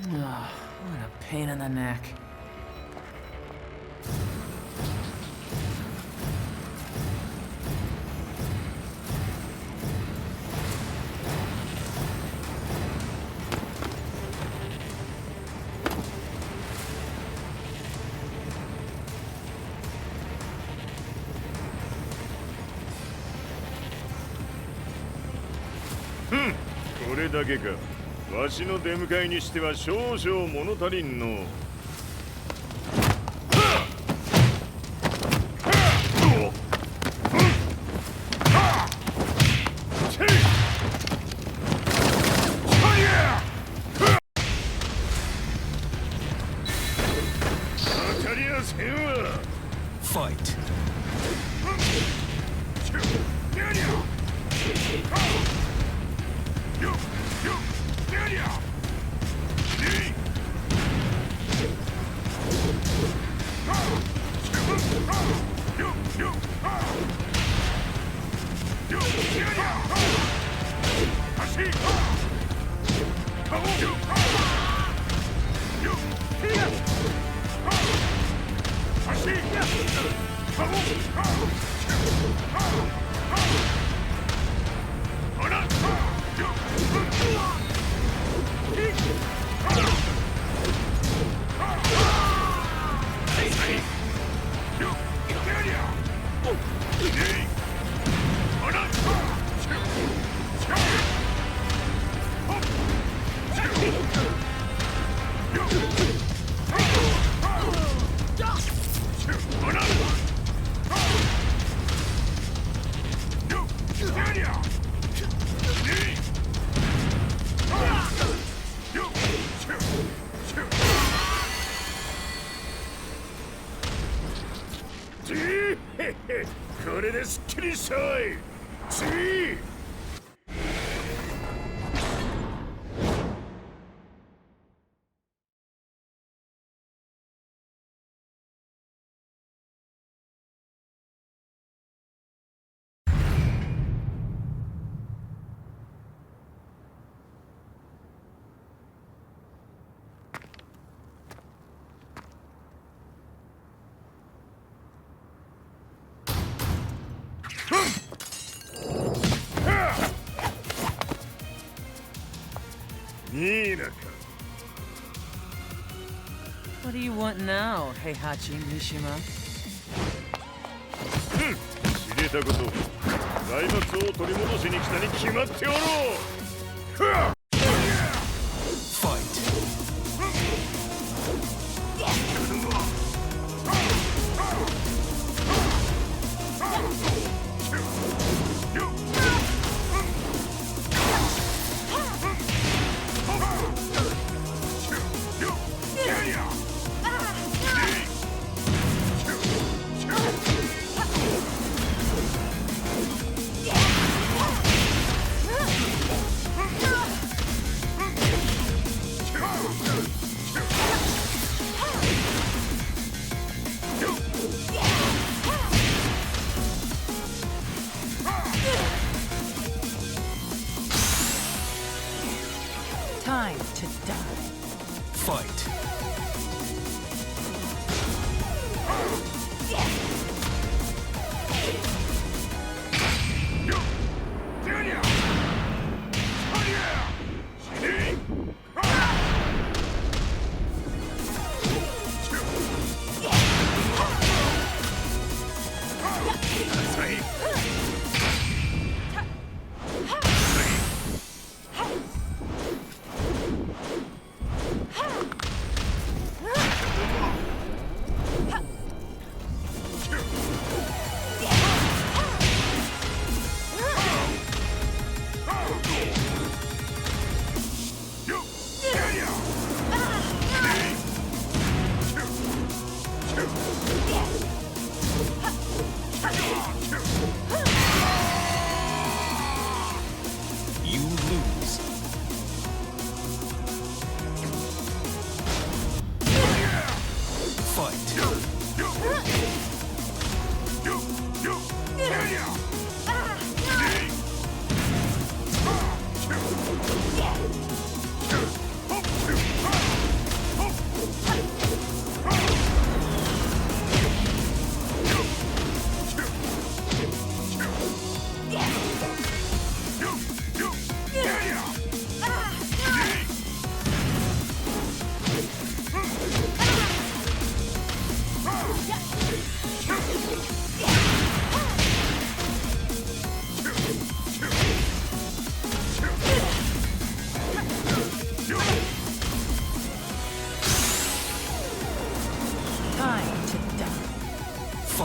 Oh, what a pain in the neck. Hmm, これだけか。わしの出迎えにしては少々物足りんの。当たりやせんわ。Fight.これですっきりしたわい。次。いいなか。What do you want now, Heihachi Mishima? 知れたこと。財閥を取り戻しに来たに決まっておろう。Fight. Time to die. Fight.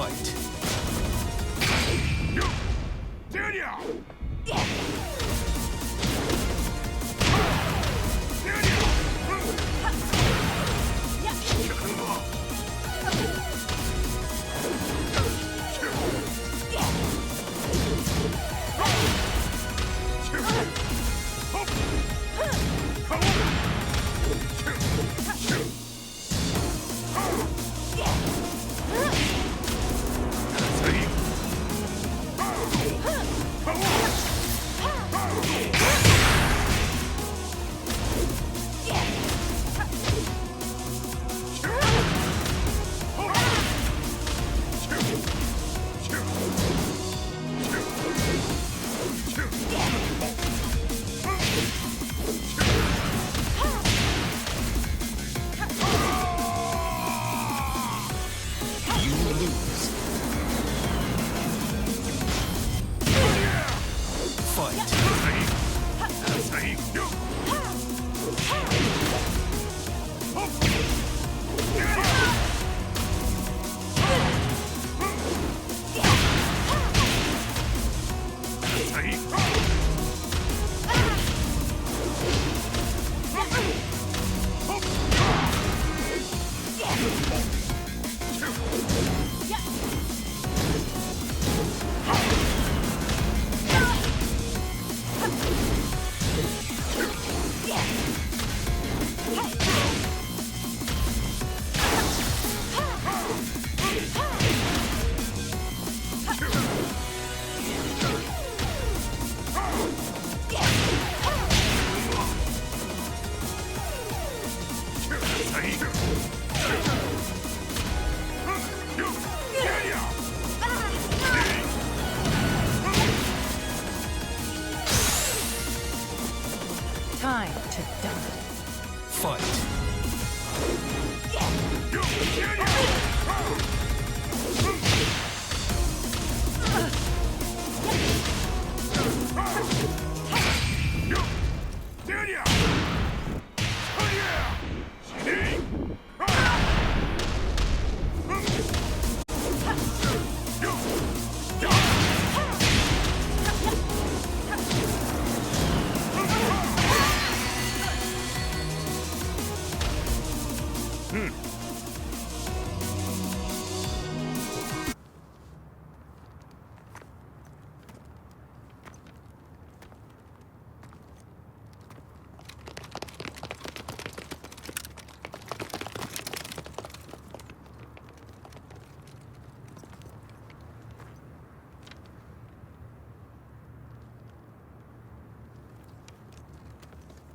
Fight. Time to die. Fight.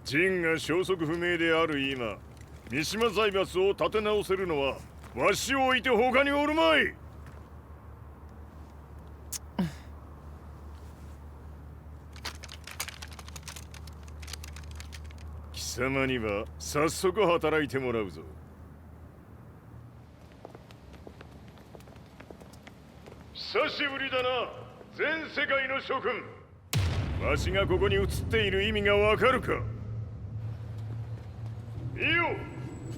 ジンが消息不明である今、三島財閥を立て直せるのはわしを置いて他におるまい。貴様には早速働いてもらうぞ。久しぶりだな、全世界の諸君。わしがここに映っている意味がわかるか。いいよ、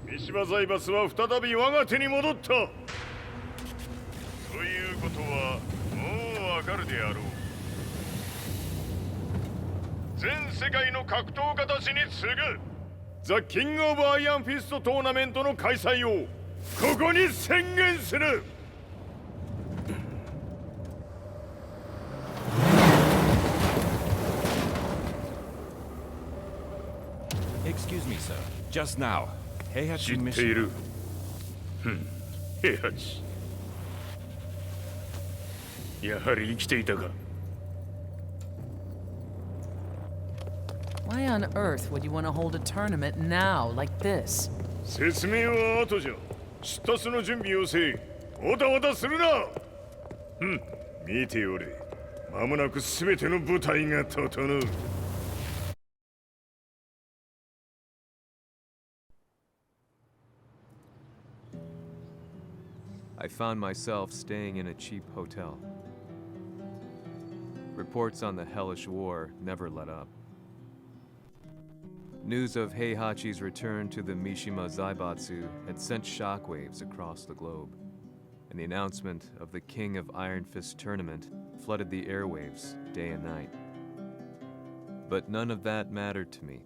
三島財閥は再び我が手に戻った。ということはもうわかるであろう。全世界の格闘家たちに次ぐザ・キング・オブ・アイアンフィストトーナメントの開催をここに宣言する。Excuse me, sir. Just now, 知 Heihachi ってい Mission. る。平八。やはり生きていたか。Why on earth would you want to hold a tournament now, like this? 説明は後じゃ。出立の準備をせい。おたおたするな。見ておれ。間もなく全ての部隊が整う。I found myself staying in a cheap hotel. Reports on the hellish war never let up. News of Heihachi's return to the Mishima Zaibatsu had sent shockwaves across the globe. and the announcement of the King of Iron Fist tournament flooded the airwaves day and night. But none of that mattered to me.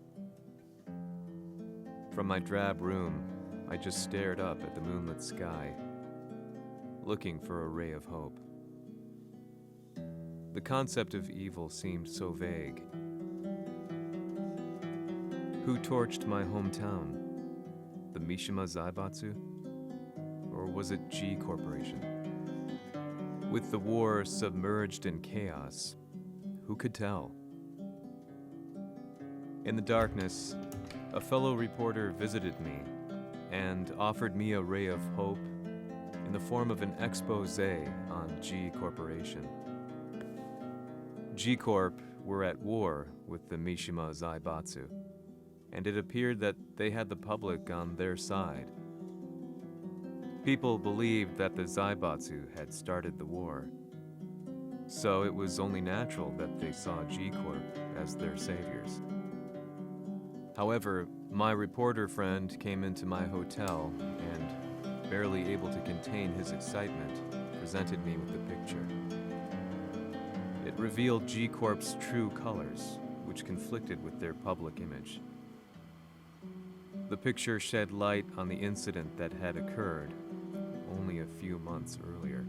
From my drab room, I just stared up at the moonlit sky, looking for a ray of hope. The concept of evil seemed so vague. Who torched my hometown? The Mishima Zaibatsu? Or was it G Corporation? With the war submerged in chaos, who could tell? In the darkness, a fellow reporter visited me and offered me a ray of hope in the form of an expose on G Corporation. G Corp were at war with the Mishima Zaibatsu, and it appeared that they had the public on their side. People believed that the Zaibatsu had started the war, so it was only natural that they saw G Corp as their saviors. However, my reporter friend came into my hotel and, barely able to contain his excitement, presented me with the picture. It revealed G Corp's true colors, which conflicted with their public image. The picture shed light on the incident that had occurred only a few months earlier.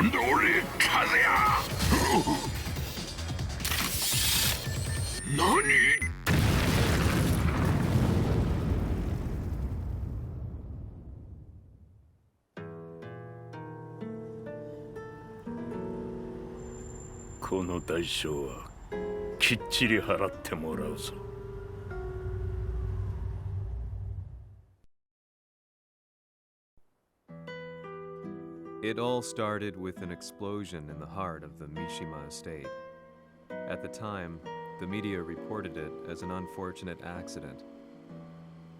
今度俺風や何この代償はきっちり払ってもらうぞ。It all started with an explosion in the heart of the Mishima estate. At the time, the media reported it as an unfortunate accident.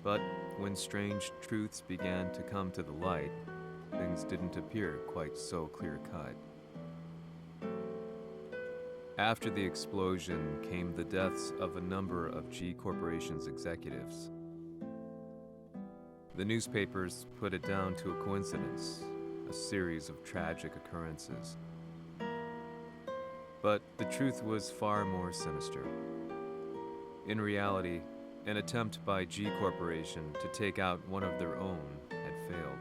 But when strange truths began to come to the light, things didn't appear quite so clear-cut. After the explosion came the deaths of a number of G Corporation's executives. The newspapers put it down to a coincidence, a series of tragic occurrences. But the truth was far more sinister. In reality, an attempt by G Corporation to take out one of their own had failed,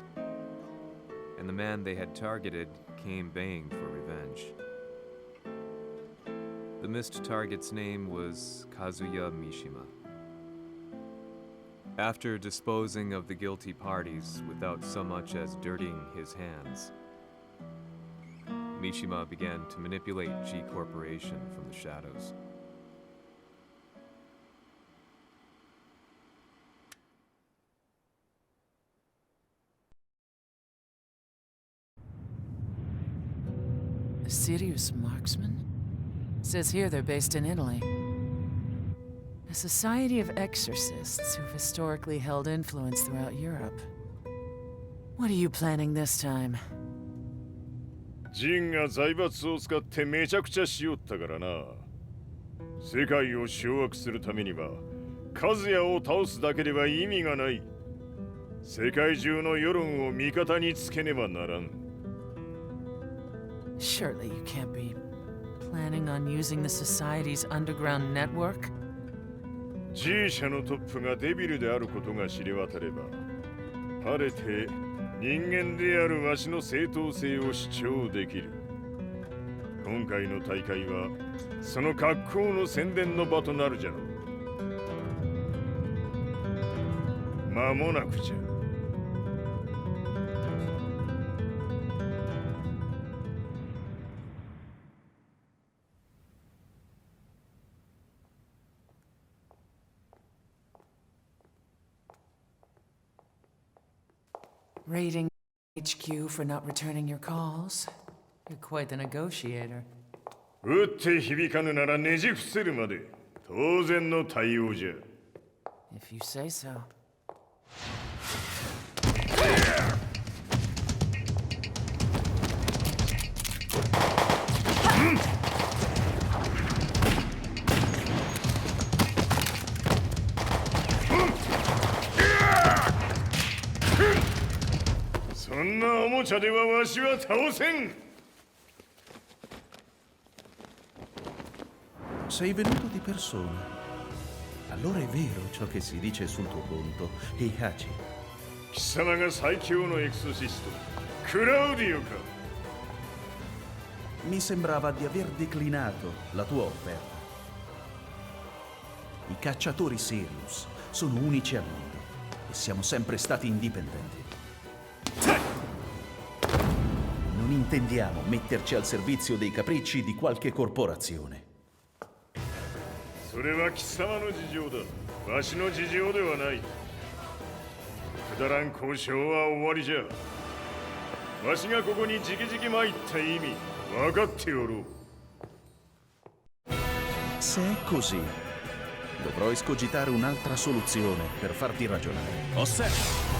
and the man they had targeted came baying for revenge. The missed target's name was Kazuya Mishima. After disposing of the guilty parties without so much as dirtying his hands, Mishima began to manipulate G Corporation from the shadows. A serious marksman? Says here they're based in Italy. A society of exorcists who've historically held influence throughout Europe. What are you planning this time? ジンが財閥を使ってめちゃくちゃしよったからな。世界を掌握するためにはカズヤを倒すだけでは意味がない。世界中の世論を味方につけねばならん。Surely you can't be planning on using the society's underground network? G 社のトップがデビルであることが知れ渡れば、晴れて人間であるわしの正当性を主張できる。今回の大会はその格好の宣伝の場となるじゃろう。間もなくじゃ。Raiding HQ for not returning your calls. You're quite the negotiator. 撃って響かぬならねじ伏せるまで当然の対応じゃ。If you say so. そんなおもちゃではわしは倒せん。Sei venuto di persona. Allora è vero ciò che si dice sul tuo conto, Heihachi. 貴様が最強のエクソシスト、クラウディオか。Mi sembrava di aver declinato la tua offerta. I cacciatori Sirius sono unici al mondo e siamo sempre stati indipendenti. Non intendiamo metterci al servizio dei capricci di qualche corporazione. それは貴様の事情だ。わしの事情ではない。くだらん交渉は終わりじゃ。わしがここにじきじき参った意味、分かっておろう。Se è così, dovrò escogitare un'altra soluzione per farti ragionare. Osserva!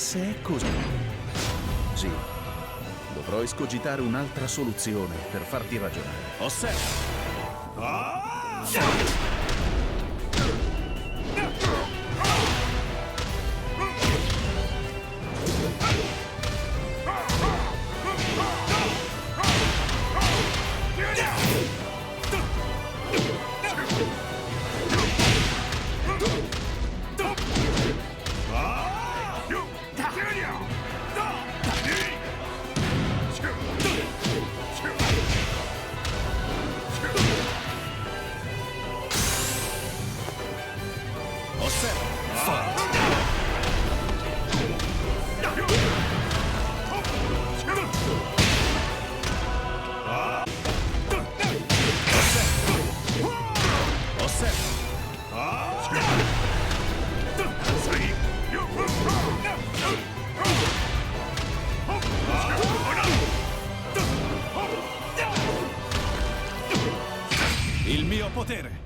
se è così. Sì, dovrò escogitare un'altra soluzione per farti ragionare. Osserva. Il mio potere.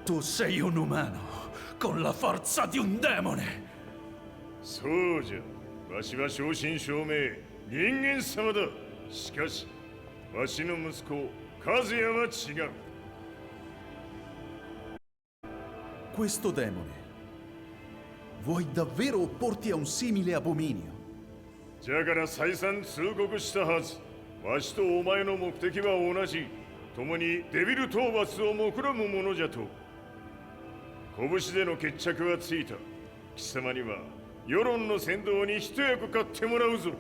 Tu sei un umano con la forza di un demone. そうじゃ。わしは正真正銘人間様だ。しかしわしの息子和也は違う。 Questo demone, vuoi davvero opporti a un simile abominio? じゃから再三通告したはず。わしとお前の目的は同じ。共にデビル討伐を目論むものじゃと。拳での決着はついた。貴様には世論の先導に一役買ってもらうぞ。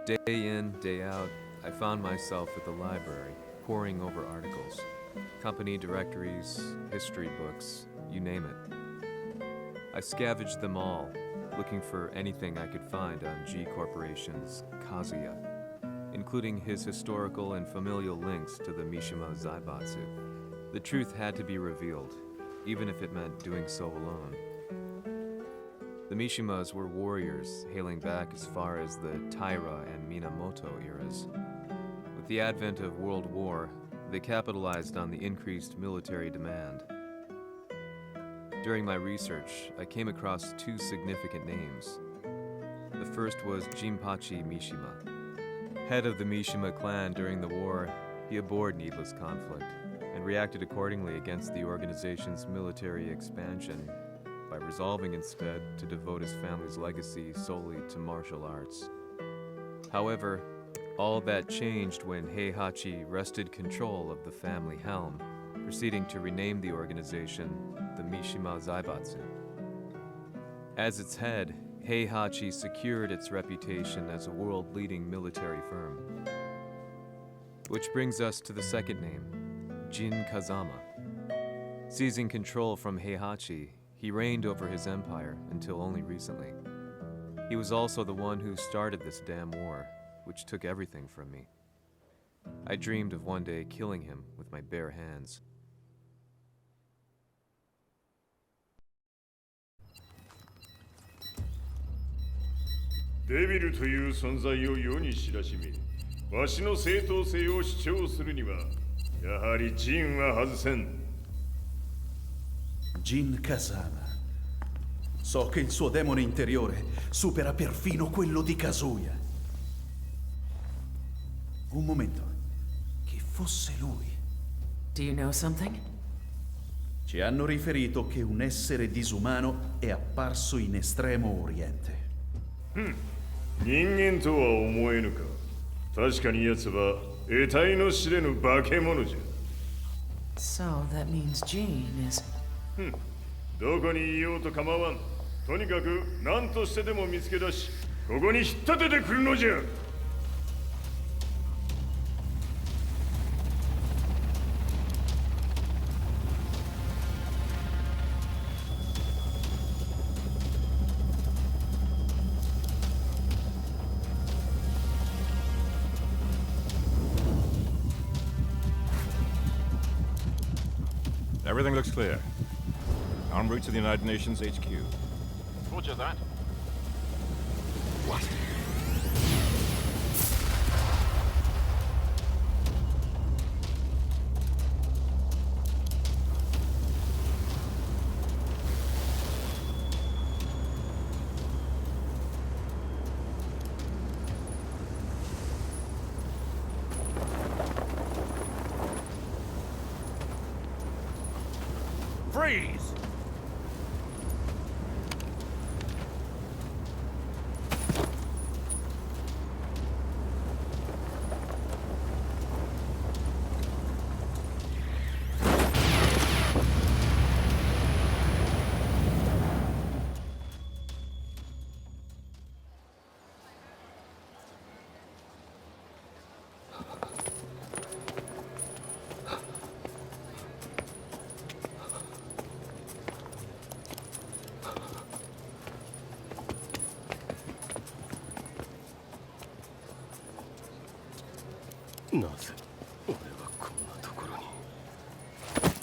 Day in, day out, I found myself at the library, poring over articles, company directories, history books, you name it. I scavenged them all, looking for anything I could find on G Corporation's Kazuya, including his historical and familial links to the Mishima Zaibatsu. The truth had to be revealed, even if it meant doing so alone. The Mishimas were warriors hailing back as far as the Taira and Minamoto eras. With the advent of World War, they capitalized on the increased military demand. During my research, I came across two significant names. The first was Jinpachi Mishima. Head of the Mishima clan during the war, he abhorred needless conflict and reacted accordingly against the organization's military expansion by resolving instead to devote his family's legacy solely to martial arts. However, all that changed when Heihachi wrested control of the family helm, proceeding to rename the organization the Mishima Zaibatsu. As its head, Heihachi secured its reputation as a world-leading military firm. Which brings us to the second name, Jin Kazama. Seizing control from Heihachi, he reigned over his empire until only recently. He was also the one who started this damn war, which took everything from me. I dreamed of one day killing him with my bare hands. デビルという存在を世に知らしめ、わしの正当性を主張するには、やはりジンは外せん。Jin Kazama. So che il suo demone interiore supera perfino quello di Kazuya. Un momento. Chi fosse lui? Do you know something? Ci hanno riferito che un essere disumano è apparso in Estremo Oriente. 人間とは思えぬか。確かに奴は得体の知れぬ化け物じゃ。 So that means Jean is... どこにいようと構わん。とにかく何としてでも見つけ出し、ここに引っ立ててくるのじゃ。 Everything looks clear. En route to the United Nations HQ. Roger that. What? Freeze!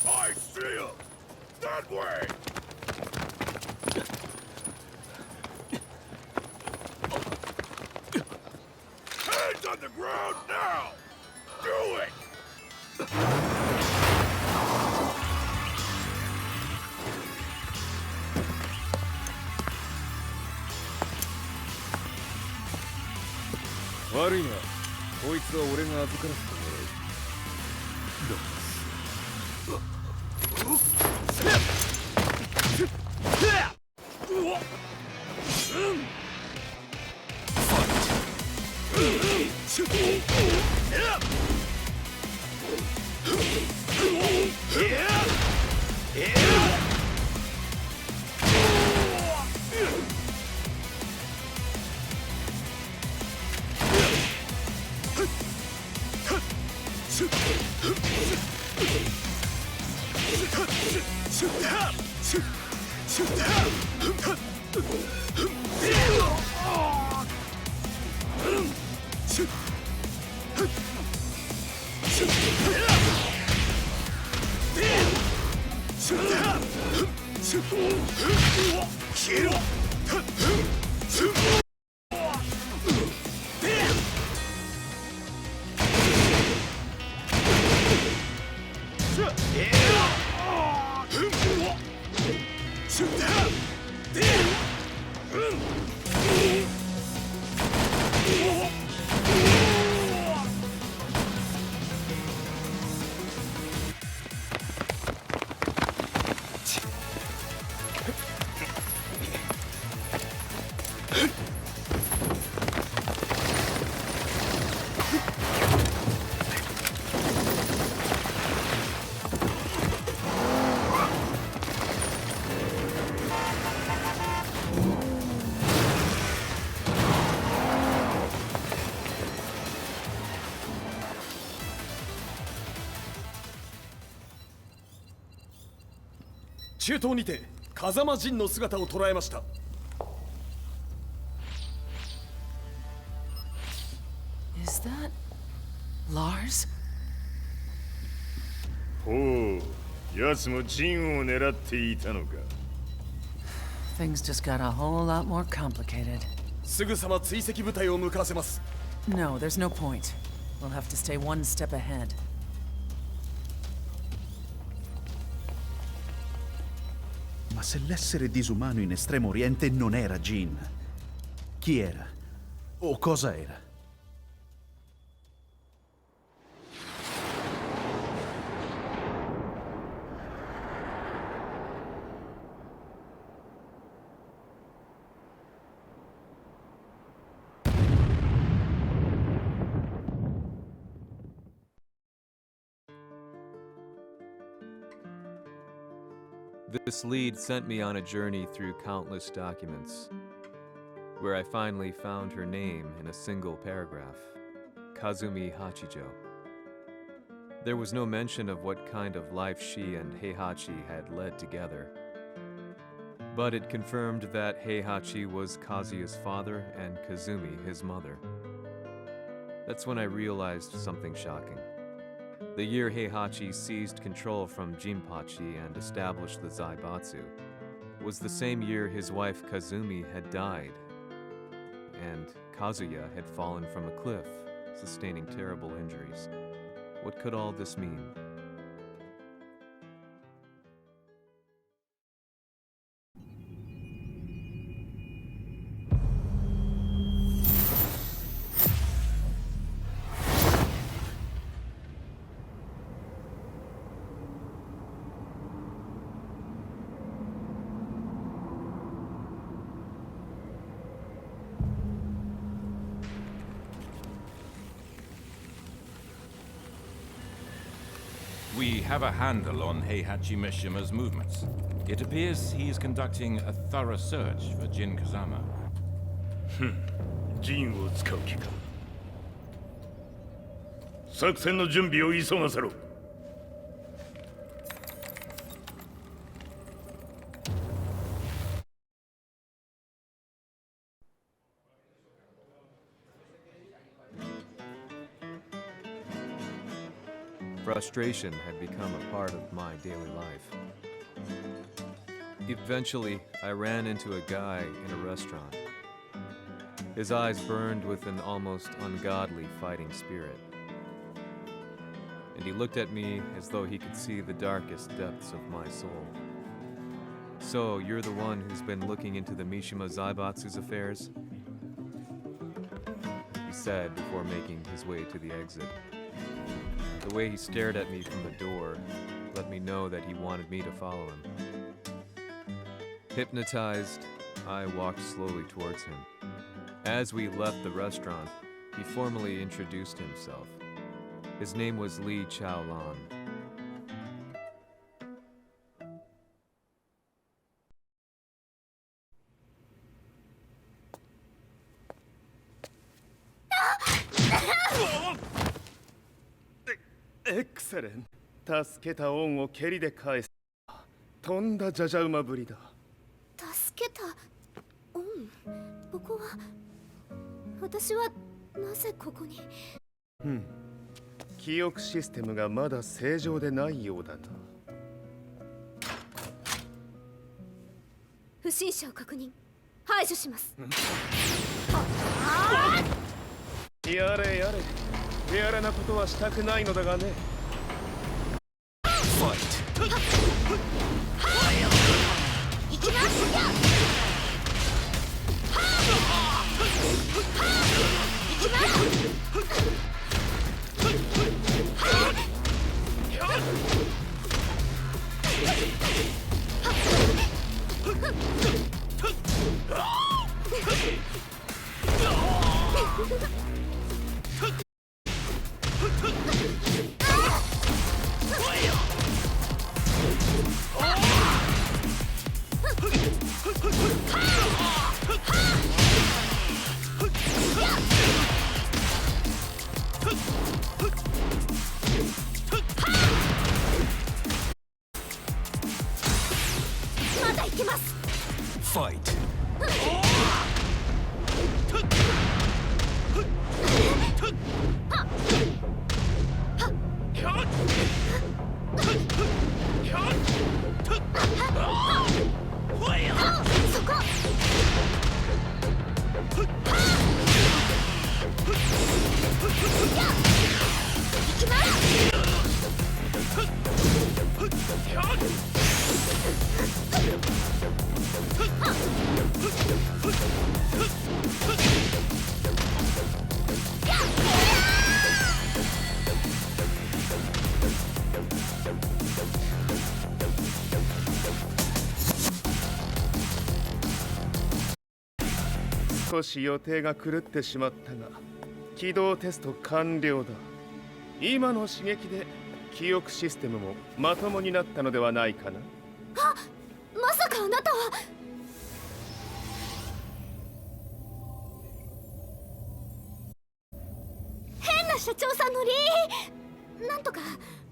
I see him! That way! Hands on the ground now! Do it!中東にて風間陣の姿を捉えました。 Is that... Lars? ほう、奴も陣を狙っていたのか。 Things just got a whole lot more complicated. すぐさま追跡部隊を向かわせます。 No, there's no point. We'll have to stay one step ahead. Ma se l'essere disumano in Estremo Oriente non era Jin, chi era? O cosa era? This lead sent me on a journey through countless documents, where I finally found her name in a single paragraph, Kazumi Hachijo. There was no mention of what kind of life she and Heihachi had led together, but it confirmed that Heihachi was Kazuya's father and Kazumi his mother. That's when I realized something shocking. The year Heihachi seized control from Jinpachi and established the Zaibatsu was the same year his wife Kazumi had died, and Kazuya had fallen from a cliff, sustaining terrible injuries. What could all this mean? We have a handle on Heihachi Mishima's movements. It appears he is conducting a thorough search for Jin Kazama. ジンを使う気か。作戦の準備を急がせろ。Frustration had become a part of my daily life. Eventually, I ran into a guy in a restaurant. His eyes burned with an almost ungodly fighting spirit. And he looked at me as though he could see the darkest depths of my soul. "So, you're the one who's been looking into the Mishima Zaibatsu's affairs?" he said before making his way to the exit. The way he stared at me from the door let me know that he wanted me to follow him. Hypnotized, I walked slowly towards him. As we left the restaurant, he formally introduced himself. His name was Li Chaolan. Excellent. 助けた恩を蹴りで返す。とんだじゃじゃ馬ぶりだ。助けた恩。ここは私はなぜここに。記憶システムがまだ正常でないようだな。不審者を確認。排除します。やれやれ。手荒なことはしたくないのだがね。行きます。行きます。まだ行けます。Fight! 少し予定が狂ってしまったが起動テスト完了だ。今の刺激で記憶システムもまともになったのではないかな。まさかあなたは。変な社長さんのなんとか。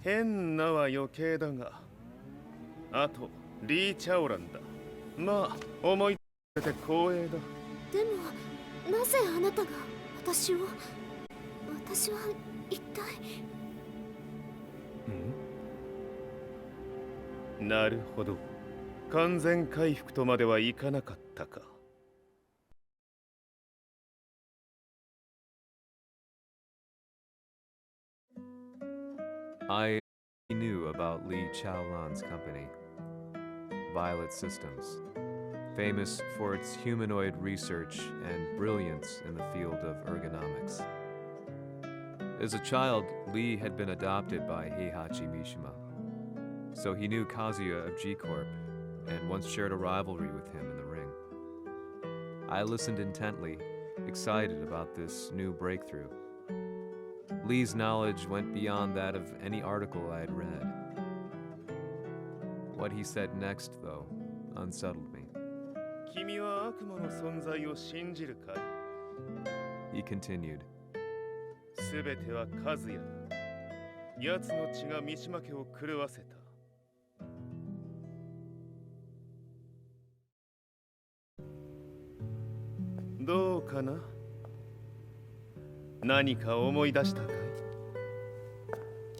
変なは余計だが、あとリー・チャオランだ。まあ思い出せて光栄だ。でもなぜあなたが私は一体。なるほど、完全回復とまではいかなかったか。I knew about Li Chaolan's company, Violet Systems, famous for its humanoid research and brilliance in the field of ergonomics. As a child, Li had been adopted by Heihachi Mishima, so he knew Kazuya of G-Corp and once shared a rivalry with him in the ring. I listened intently, excited about this new breakthrough. Lee's knowledge went beyond that of any article I had read. What he said next, though, unsettled me. 君は悪魔の存在を信じるかい? He continued. すべては和也だ。奴の血が三島家を狂わせた。どうかな？何か思い出したかい？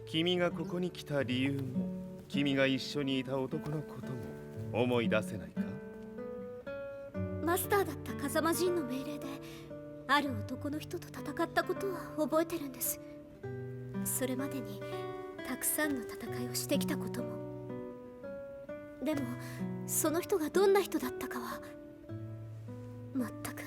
君がここに来た理由も、君が一緒にいた男のことも思い出せないか？マスターだった風間陣の命令である男の人と戦ったことは覚えてるんです。それまでにたくさんの戦いをしてきたことも。でもその人がどんな人だったかは全く。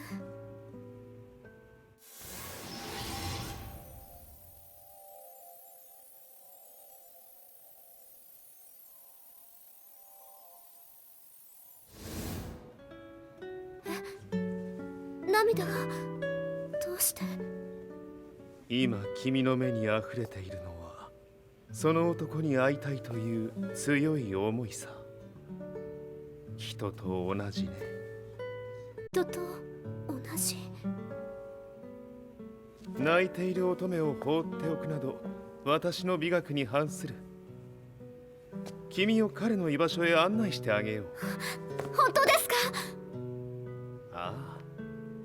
涙がどうして？今君の目にあふれているのはその男に会いたいという強い思いさ。人と同じね。人と同じ。泣いている乙女を放っておくなど私の美学に反する。君を彼の居場所へ案内してあげよう。本当ですか？ああ、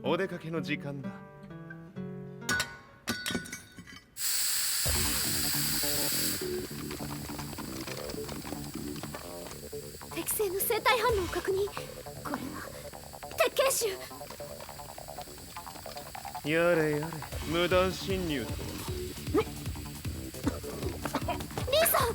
お出かけの時間だ。適正の生体反応を確認。これは鉄拳臭。やれやれ、無断侵入とは。リーさん。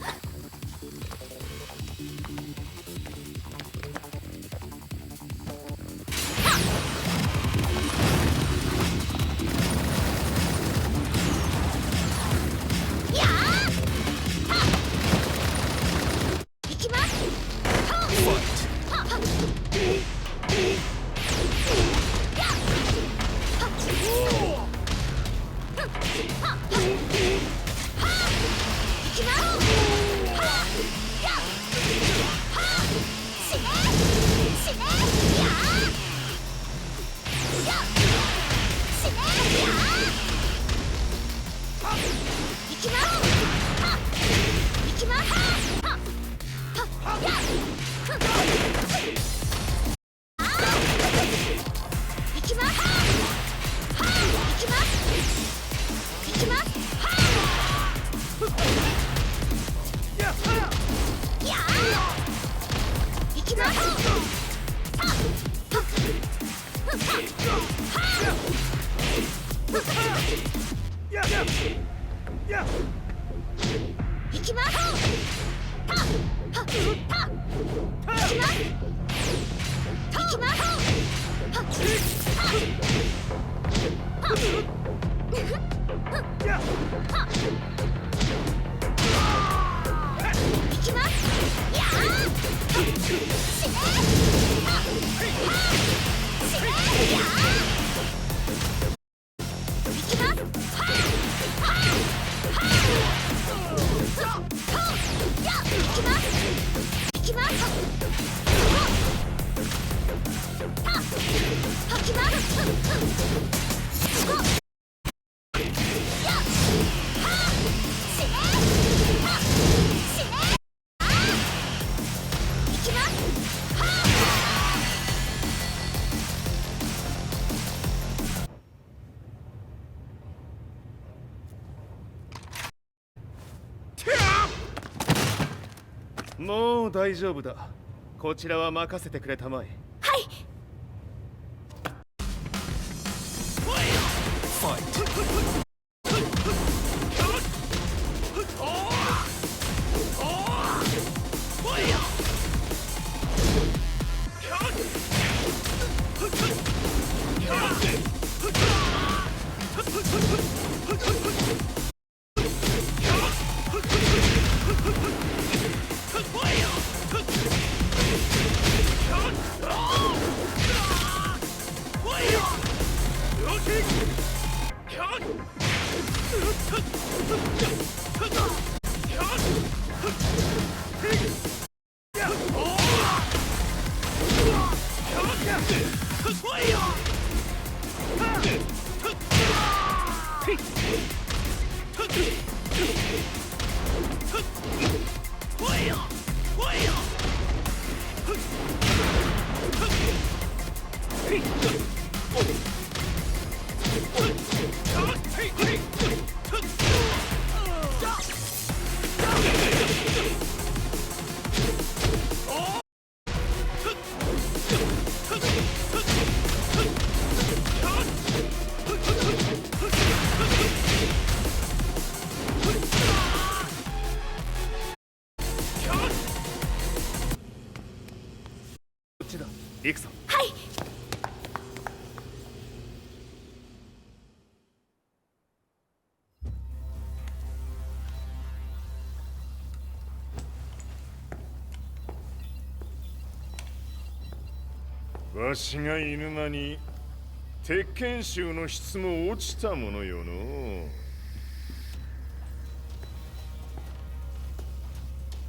もう大丈夫だ。こちらは任せてくれたまえ。はい。行くぞ。はい。わしが犬間に鉄拳衆の質も落ちたものよの。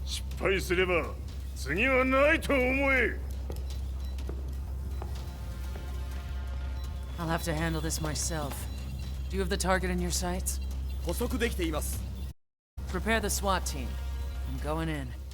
失敗すれば次はないと思え。I'll have to handle this myself. Do you have the target in your sights? 捕捉できています。 Prepare the SWAT team. I'm going in. "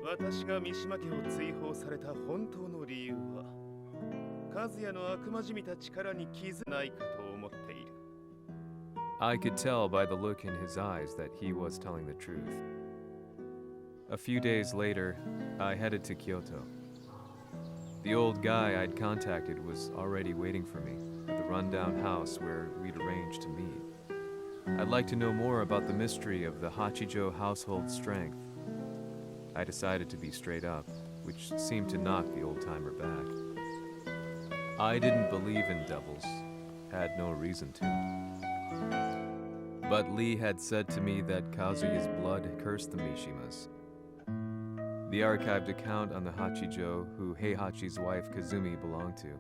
私が三島家を追放された本当の理由は、和也の悪魔じみた力に気づないかと思っている。I could tell by the look in his eyes that he was telling the truth. A few days later, I headed to Kyoto. The old guy I'd contacted was already waiting for me at the rundown house where we'd arranged to meet. I'd like to know more about the mystery of the Hachijo household strength. I decided to be straight up, which seemed to knock the old-timer back. I didn't believe in devils, had no reason to. But Lee had said to me that Kazuya's blood cursed the Mishimas. The archived account on the Hachijo who Heihachi's wife Kazumi belonged to.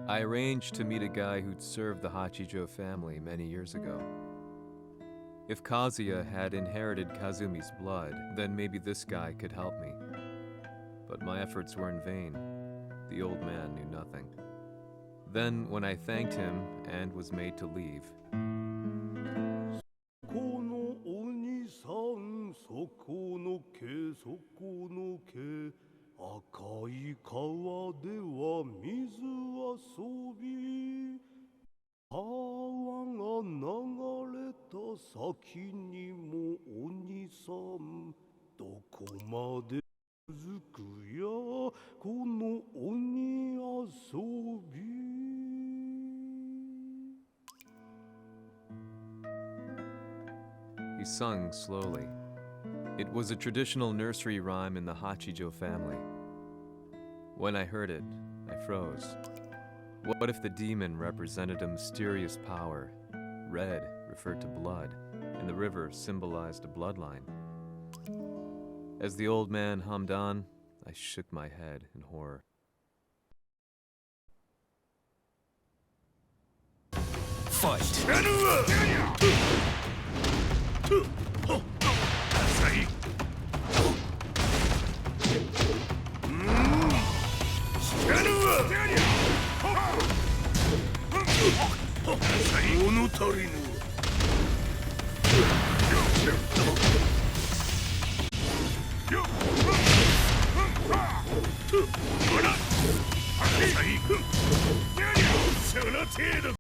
I arranged to meet a guy who'd served the Hachijo family many years ago. If Kazuya had inherited Kazumi's blood, then maybe this guy could help me. but my efforts were in vain. The old man knew nothing. Then, when I thanked him and was made to leave, このお兄さんそこの毛そこの毛赤い川では水遊び川が流れた先にもお兄さんどこまで続くやこの鬼遊び he sung slowly. It was a traditional nursery rhyme in the Hachijo family. When I heard it, I froze. What if the demon represented a mysterious power? Red referred to blood, and the river symbolized a bloodline. As the old man hummed on, I shook my head in horror. Fight!